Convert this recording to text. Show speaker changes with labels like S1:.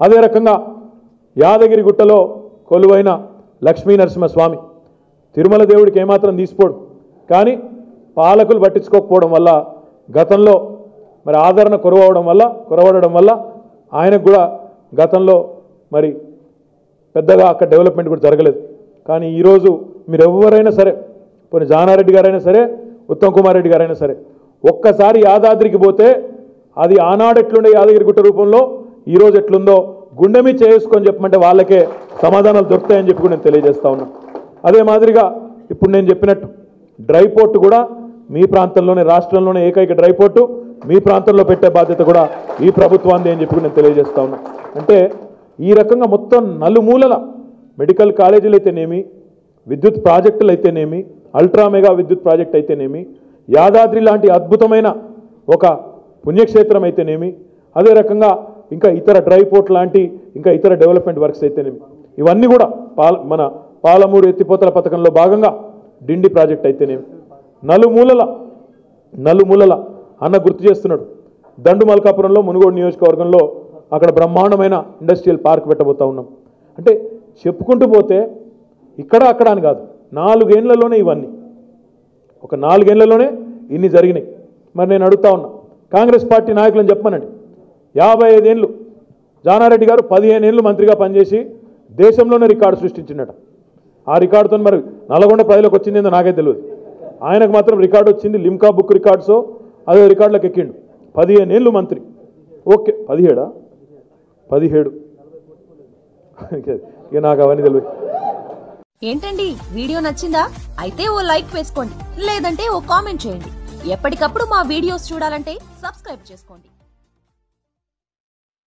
S1: అదే రకంగా యాదగిరిగుట్టలో కొలువైన లక్ష్మీ నరసింహస్వామి తిరుమల దేవుడికి ఏమాత్రం తీసిపోడు. కానీ పాలకులు పట్టించుకోకపోవడం వల్ల గతంలో మరి ఆదరణ కొరవడడం వల్ల ఆయనకు కూడా గతంలో మరి పెద్దగా అక్కడ డెవలప్మెంట్ కూడా జరగలేదు. కానీ ఈరోజు మీరు ఎవరైనా సరే, పోనీ జానారెడ్డి గారైనా సరే, ఉత్తమ్ కుమార్ రెడ్డి గారైనా సరే, ఒక్కసారి యాదాద్రికి పోతే అది ఆనాడు ఎట్లుండే యాదగిరిగుట్ట రూపంలో ఈరోజు ఎట్లుందో గుండె మీద చేసుకొని చెప్పమంటే వాళ్ళకే సమాధానాలు దొరుకుతాయని చెప్పి కూడా నేను తెలియజేస్తా ఉన్నా. అదే మాదిరిగా ఇప్పుడు నేను చెప్పినట్టు డ్రై పోర్ట్ కూడా మీ ప్రాంతంలోనే, రాష్ట్రంలోనే ఏకైక డ్రై పోర్టు మీ ప్రాంతంలో పెట్టే బాధ్యత కూడా ఈ ప్రభుత్వాన్ని అని చెప్పి నేను తెలియజేస్తా ఉన్నా. అంటే ఈ రకంగా మొత్తం నలుమూలల మెడికల్ కాలేజీలు అయితేనేమి, విద్యుత్ ప్రాజెక్టులు అయితేనేమి, అల్ట్రా మెగా విద్యుత్ ప్రాజెక్ట్ అయితేనేమి, యాదాద్రి లాంటి అద్భుతమైన ఒక పుణ్యక్షేత్రం అయితేనేమి, అదే రకంగా ఇంకా ఇతర డ్రై పోర్ట్ లాంటి ఇంకా ఇతర డెవలప్మెంట్ వర్క్స్ అయితేనేమి, ఇవన్నీ కూడా మన పాలమూరు ఎత్తిపోతల పథకంలో భాగంగా డిండి ప్రాజెక్ట్ అయితేనేమి నలుమూలల అన్న గుర్తు చేస్తున్నాడు. దండు మల్కాపురంలో మునుగోడు నియోజకవర్గంలో అక్కడ బ్రహ్మాండమైన ఇండస్ట్రియల్ పార్క్ పెట్టబోతా ఉన్నాం. అంటే చెప్పుకుంటూ పోతే ఇక్కడ అక్కడ అని కాదు, 4 ఏళ్లలోనే ఇవన్నీ, ఒక 4 ఏళ్లలోనే ఇన్ని జరిగినాయి. మరి నేను అడుగుతా ఉన్నా కాంగ్రెస్ పార్టీ నాయకులను చెప్పమనండి, 55 ఏళ్ళు జానారెడ్డి గారు 15 ఏళ్ళు మంత్రిగా పనిచేసి దేశంలోనే రికార్డు సృష్టించినట. ఆ రికార్డుతో మరి నల్గొండ ప్రజలకు వచ్చిందేందో నాకే తెలియదు. ఆయనకు మాత్రం రికార్డు వచ్చింది, లిమ్కా బుక్ రికార్డ్సో అదే రికార్డులకు ఎక్కిండు. 15 ఏళ్ళు మంత్రి. ఓకే 17 ఇక నాకు అవన్నీ తెలియదు.
S2: ఏంటండి వీడియో నచ్చిందా? అయితే ఓ లైక్ వేసుకోండి, లేదంటే ఓ కామెంట్ చేయండి. ఎప్పటికప్పుడు మా వీడియోస్ చూడాలంటే సబ్స్క్రైబ్ చేసుకోండి.